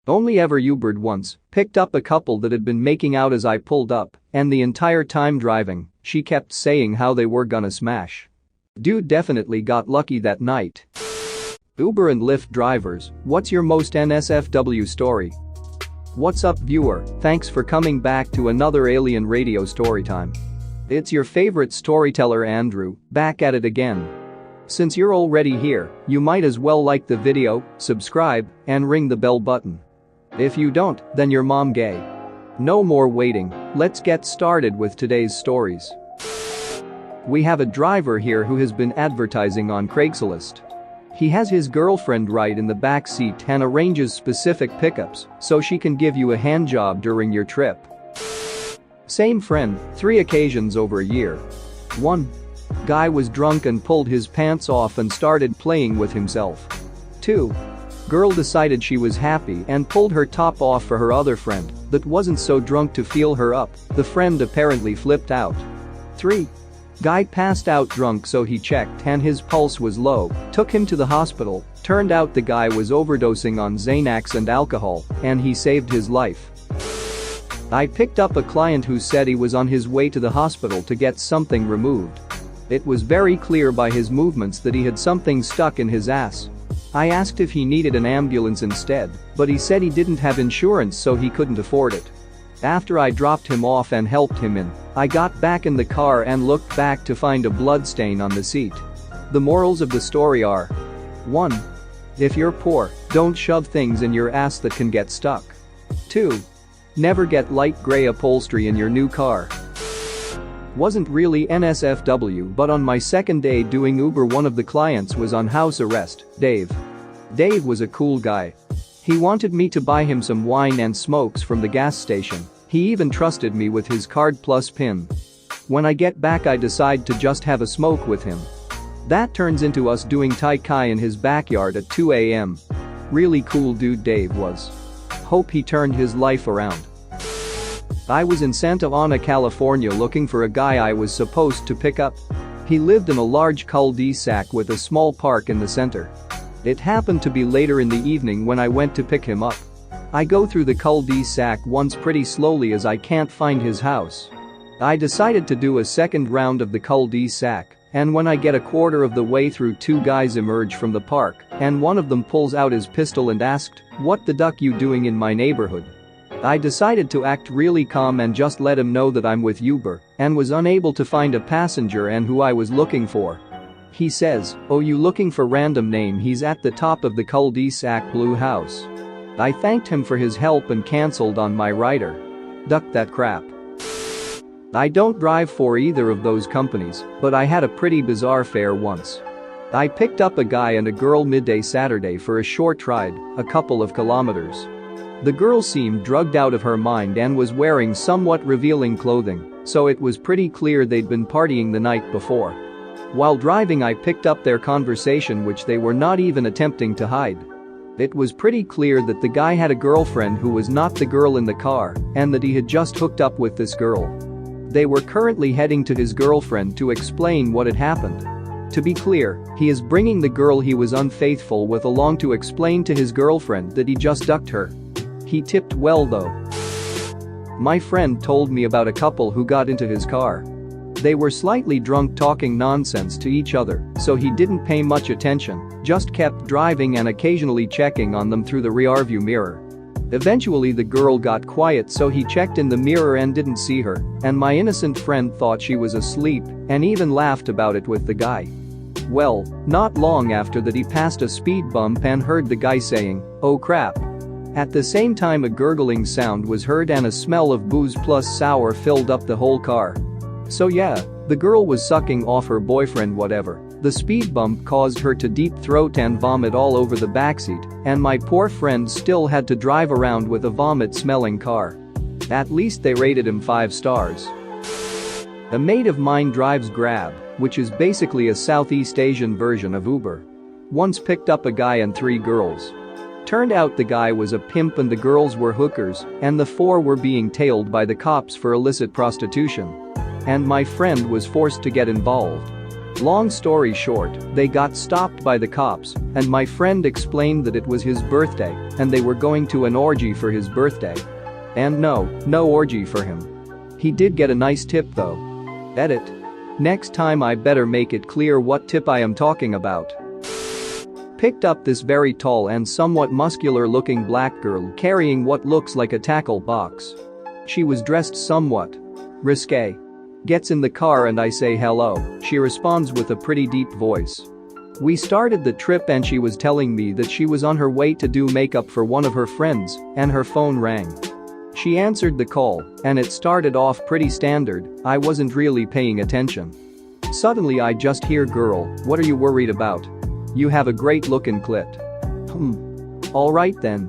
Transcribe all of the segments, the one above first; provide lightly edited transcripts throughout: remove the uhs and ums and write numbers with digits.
Only ever Ubered once, picked up a couple that had been making out as I pulled up, and the entire time driving, she kept saying how they were gonna smash. Dude definitely got lucky that night. Uber and Lyft drivers, what's your most NSFW story? What's up viewer, thanks for coming back to another Alien Radio Storytime. It's your favorite storyteller Andrew, back at it again. Since you're already here, you might as well like the video, subscribe, and ring the bell button. If you don't, then you're mom gay. No more waiting, let's get started with today's stories. We have a driver here who has been advertising on Craigslist. He has his girlfriend right in the back seat and arranges specific pickups so she can give you a handjob during your trip. Same friend, 3 occasions over a year. 1. Guy was drunk and pulled his pants off and started playing with himself. 2. Girl decided she was happy and pulled her top off for her other friend that wasn't so drunk to feel her up, the friend apparently flipped out. 3. Guy passed out drunk so he checked and his pulse was low, took him to the hospital, turned out the guy was overdosing on Xanax and alcohol, and he saved his life. I picked up a client who said he was on his way to the hospital to get something removed. It was very clear by his movements that he had something stuck in his ass. I asked if he needed an ambulance instead, but he said he didn't have insurance so he couldn't afford it. After I dropped him off and helped him in, I got back in the car and looked back to find a bloodstain on the seat. The morals of the story are: 1. If you're poor, don't shove things in your ass that can get stuck. 2. Never get light gray upholstery in your new car. Wasn't really NSFW, but on my second day doing Uber, one of the clients was on house arrest, Dave. Dave was a cool guy. He wanted me to buy him some wine and smokes from the gas station. He even trusted me with his card plus PIN. When I get back I decide to just have a smoke with him. That turns into us doing Tai Chi in his backyard at 2 a.m. Really cool dude Dave was. Hope he turned his life around. I was in Santa Ana, California looking for a guy I was supposed to pick up. He lived in a large cul-de-sac with a small park in the center. It happened to be later in the evening when I went to pick him up. I go through the cul-de-sac once pretty slowly as I can't find his house. I decided to do a second round of the cul-de-sac, and when I get a quarter of the way through, 2 guys emerge from the park, and one of them pulls out his pistol and asked, "What the duck you doing in my neighborhood?" I decided to act really calm and just let him know that I'm with Uber and was unable to find a passenger and who I was looking for. He says, "Oh, you looking for random name, he's at the top of the cul-de-sac blue house." I thanked him for his help and cancelled on my rider. Duck that crap. I don't drive for either of those companies, but I had a pretty bizarre fare once. I picked up a guy and a girl midday Saturday for a short ride, a couple of kilometers. The girl seemed drugged out of her mind and was wearing somewhat revealing clothing, so it was pretty clear they'd been partying the night before. While driving I picked up their conversation, which they were not even attempting to hide. It was pretty clear that the guy had a girlfriend who was not the girl in the car and that he had just hooked up with this girl. They were currently heading to his girlfriend to explain what had happened. To be clear, he is bringing the girl he was unfaithful with along to explain to his girlfriend that he just ducked her. He tipped well though. My friend told me about a couple who got into his car. They were slightly drunk talking nonsense to each other, so he didn't pay much attention, just kept driving and occasionally checking on them through the rearview mirror. Eventually the girl got quiet, so he checked in the mirror and didn't see her, and my innocent friend thought she was asleep and even laughed about it with the guy. Well, not long after that he passed a speed bump and heard the guy saying, "Oh crap." At the same time a gurgling sound was heard and a smell of booze plus sour filled up the whole car. So yeah, the girl was sucking off her boyfriend whatever. The speed bump caused her to deep throat and vomit all over the backseat, and my poor friend still had to drive around with a vomit-smelling car. At least they rated him 5 stars. A mate of mine drives Grab, which is basically a Southeast Asian version of Uber. Once picked up a guy and 3 girls. Turned out the guy was a pimp and the girls were hookers, and the 4 were being tailed by the cops for illicit prostitution. And my friend was forced to get involved. Long story short, they got stopped by the cops, and my friend explained that it was his birthday and they were going to an orgy for his birthday. And no orgy for him. He did get a nice tip though. Edit. Next time I better make it clear what tip I am talking about. Picked up this very tall and somewhat muscular looking black girl carrying what looks like a tackle box. She was dressed somewhat risque. Gets in the car and I say hello, she responds with a pretty deep voice. We started the trip and she was telling me that she was on her way to do makeup for one of her friends and her phone rang. She answered the call and it started off pretty standard, I wasn't really paying attention. Suddenly I just hear, "Girl, what are you worried about? You have a great looking clit." Alright then.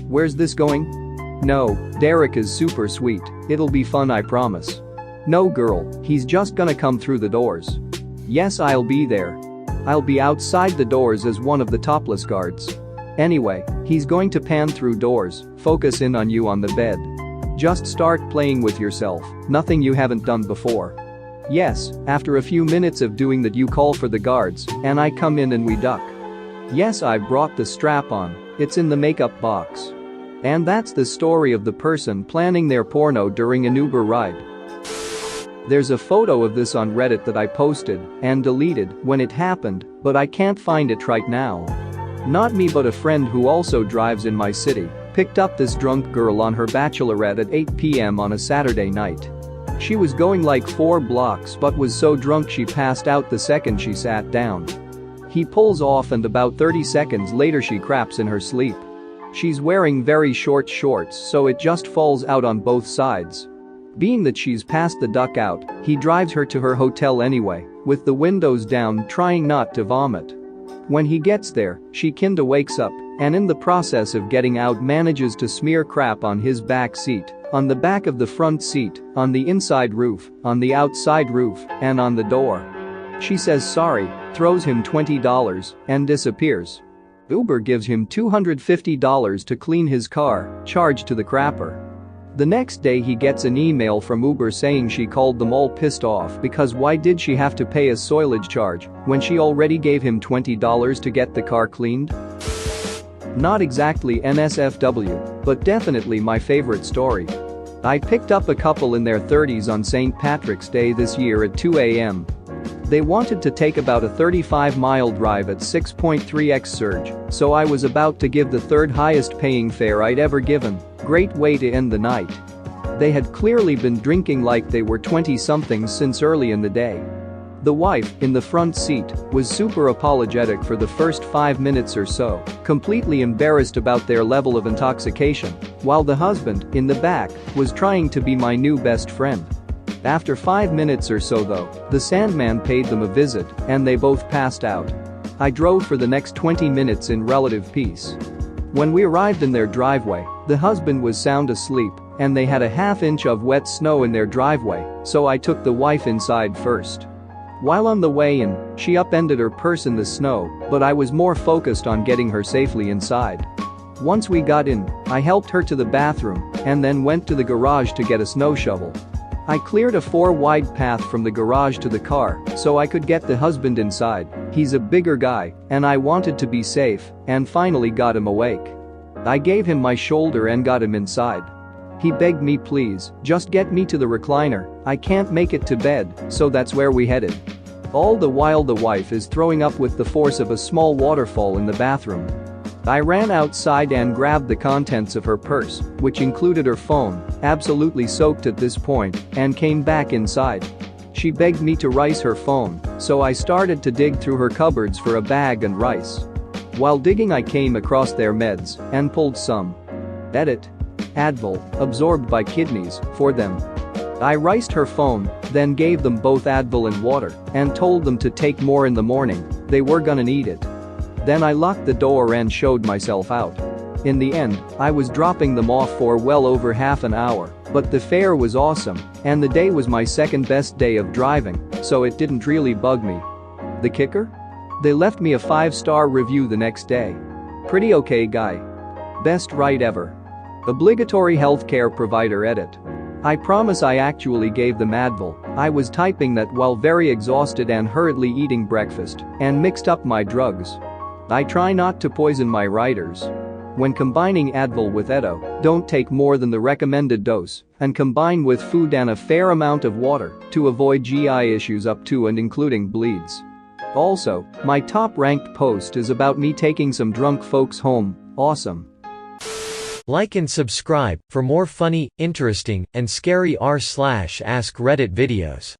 Where's this going? No, Derek is super sweet, it'll be fun, I promise. No girl, he's just gonna come through the doors. Yes, I'll be there. I'll be outside the doors as one of the topless guards. Anyway, he's going to pan through doors, focus in on you on the bed. Just start playing with yourself, nothing you haven't done before. Yes, after a few minutes of doing that you call for the guards, and I come in and we duck. Yes, I brought the strap on, it's in the makeup box. And that's the story of the person planning their porno during an Uber ride. There's a photo of this on Reddit that I posted and deleted when it happened, but I can't find it right now. Not me, but a friend who also drives in my city picked up this drunk girl on her bachelorette at 8 p.m. on a Saturday night. She was going like 4 blocks but was so drunk she passed out the second she sat down. He pulls off and about 30 seconds later she craps in her sleep. She's wearing very short shorts so it just falls out on both sides. Being that she's passed the duck out, he drives her to her hotel anyway, with the windows down trying not to vomit. When he gets there, she kinda wakes up and in the process of getting out manages to smear crap on his back seat, on the back of the front seat, on the inside roof, on the outside roof, and on the door. She says sorry, throws him $20, and disappears. Uber gives him $250 to clean his car, charged to the crapper. The next day he gets an email from Uber saying she called them all pissed off because why did she have to pay a soilage charge when she already gave him $20 to get the car cleaned? Not exactly NSFW, but definitely my favorite story. I picked up a couple in their 30s on St. Patrick's Day this year at 2 a.m. They wanted to take about a 35-mile drive at 6.3x surge, so I was about to give the third highest paying fare I'd ever given. Great way to end the night. They had clearly been drinking like they were 20-somethings since early in the day. The wife, in the front seat, was super apologetic for the first 5 minutes or so, completely embarrassed about their level of intoxication, while the husband, in the back, was trying to be my new best friend. After 5 minutes or so though, the Sandman paid them a visit and they both passed out. I drove for the next 20 minutes in relative peace. When we arrived in their driveway, the husband was sound asleep and they had a half-inch of wet snow in their driveway, so I took the wife inside first. While on the way in, she upended her purse in the snow, but I was more focused on getting her safely inside. Once we got in, I helped her to the bathroom and then went to the garage to get a snow shovel. I cleared a 4-wide path from the garage to the car so I could get the husband inside. He's a bigger guy and I wanted to be safe and finally got him awake. I gave him my shoulder and got him inside. He begged me, please, just get me to the recliner, I can't make it to bed, so that's where we headed. All the while the wife is throwing up with the force of a small waterfall in the bathroom. I ran outside and grabbed the contents of her purse, which included her phone, absolutely soaked at this point, and came back inside. She begged me to rice her phone, so I started to dig through her cupboards for a bag and rice. While digging I came across their meds and pulled some. Edit. Advil, absorbed by kidneys, for them. I riced her phone, then gave them both Advil and water, and told them to take more in the morning, they were gonna need it. Then I locked the door and showed myself out. In the end, I was dropping them off for well over half an hour, but the fare was awesome, and the day was my second best day of driving, so it didn't really bug me. The kicker? They left me a 5-star review the next day. Pretty okay guy. Best ride ever. Obligatory healthcare provider edit. I promise I actually gave them Advil. I was typing that while very exhausted and hurriedly eating breakfast and mixed up my drugs. I try not to poison my writers. When combining Advil with Edo, don't take more than the recommended dose and combine with food and a fair amount of water to avoid GI issues up to and including bleeds. Also, my top-ranked post is about me taking some drunk folks home. Awesome. Like and subscribe for more funny, interesting, and scary r/ask Reddit videos.